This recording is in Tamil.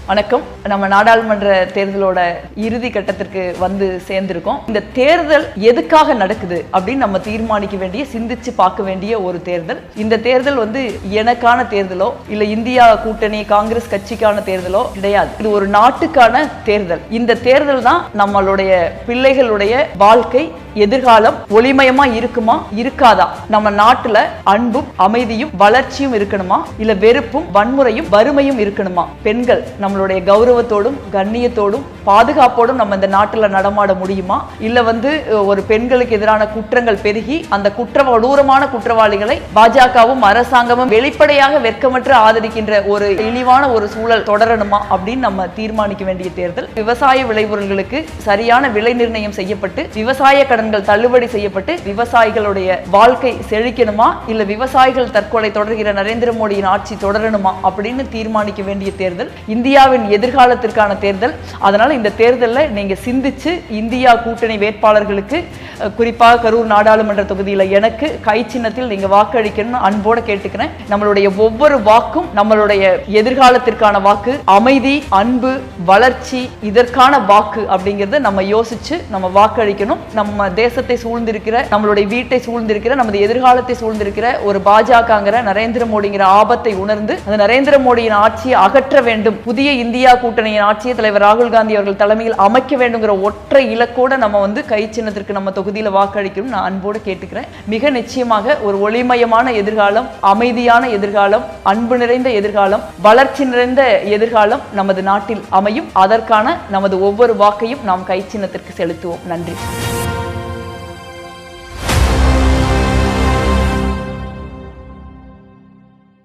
வணக்கம். நம்ம நாடாளுமன்ற தேர்தலோட இறுதி கட்டத்திற்கு வந்து சேர்ந்திருக்கோம். இந்த தேர்தல் எதுக்காக நடக்குது அப்படின்னு நம்ம தீர்மானிக்க வேண்டிய, சிந்திச்சு பார்க்க வேண்டிய ஒரு தேர்தல். இந்த தேர்தல் வந்து எனக்கான தேர்தலோ இல்ல இந்தியா கூட்டணி காங்கிரஸ் கட்சிக்கான தேர்தலோ கிடையாது. இது ஒரு நாட்டுக்கான தேர்தல். இந்த தேர்தல் தான் நம்மளுடைய பிள்ளைகளுடைய வாழ்க்கை எதிர்காலம் ஒளிமயமா இருக்குமா இருக்காதா, நம்ம நாட்டுல அன்பும் அமைதியும் வளர்ச்சியும் இருக்கணுமா இல்ல வெறுப்பும் வன்முறையும் வறுமையும் இருக்கணுமா, பெண்கள் நம்மளுடைய கௌரவத்தோடும் கண்ணியத்தோடும் பாதுகாப்போடும் நம்ம இந்த நாட்டுல நடமாட முடியுமா இல்ல வந்து ஒரு பெண்களுக்கு எதிரான குற்றங்கள் பெருகி அந்த கொடூரமான குற்றவாளிகளை பாஜகவும் அரசாங்கமும் வெளிப்படையாக வெட்கமற்று ஆதரிக்கின்ற ஒரு இழிவான ஒரு சூழல் தொடரணுமா அப்படின்னு நம்ம தீர்மானிக்க வேண்டிய தேர்தல். விவசாய விளைபொருள்களுக்கு சரியான விலை நிர்ணயம் செய்யப்பட்டு விவசாய கடன்கள் தள்ளுபடி செய்யப்பட்டு விவசாயிகளுடைய வாழ்க்கை செழிக்கணுமா இல்ல விவசாயிகள் தற்கொலை தொடர்கிற நரேந்திர மோடியின் ஆட்சி தொடரணுமா அப்படின்னு தீர்மானிக்க வேண்டிய தேர்தல். இந்தியாவின் எதிர்காலத்திற்கான தேர்தல். அதனால இந்த தேர்தலில் நீங்க சிந்திச்சு இந்தியா கூட்டணி வேட்பாளர்களுக்கு, குறிப்பாக கரூர் நாடாளுமன்ற தொகுதியில் எனக்கு கை சின்னத்தில் நீங்க வாக்களிக்கணும்னு அன்போட கேட்டுக்கிறேன். நம்மளுடைய ஒவ்வொரு வாக்கும் நம்மளுடைய எதிர்காலத்திற்கான வாக்கு, அமைதி அன்பு வளர்ச்சி இதற்கான வாக்கு அப்படிங்கிறத நம்ம யோசிச்சு நம்ம வாக்களிக்கணும். நம்ம தேசத்தை சூழ்ந்திருக்கிற, நம்மளுடைய வீட்டை சூழ்ந்திருக்கிற, நமது எதிர்காலத்தை சூழ்ந்திருக்கிற ஒரு பாஜகங்கிற நரேந்திர மோடிங்கிற ஆபத்தை உணர்ந்து அந்த நரேந்திர மோடியின் ஆட்சியை அகற்ற வேண்டும், புதிய இந்தியா கூட்டணியின் ஆட்சியை தலைவர் ராகுல் காந்தி அவர்கள் தலைமையில் அமைக்க வேண்டும்ங்கிற ஒற்றை இலக்கோட நம்ம வந்து கை சின்னத்திற்கு நம்ம தொகுதியில வாக்களிக்கணும் நான் அன்போடு கேட்டுக்கிறேன். மிக நிச்சயமாக ஒரு ஒளிமயமான எதிர்காலம், அமைதியான எதிர்காலம், அன்பு நிறைந்த எதிர்காலம், வளர்ச்சி நிறைந்த எதிர்காலம் நமது நாட்டில் அமையும். அதற்கான நமது ஒவ்வொரு வாக்கையும் நாம் கை சின்னத்திற்கு செலுத்துவோம். நன்றி.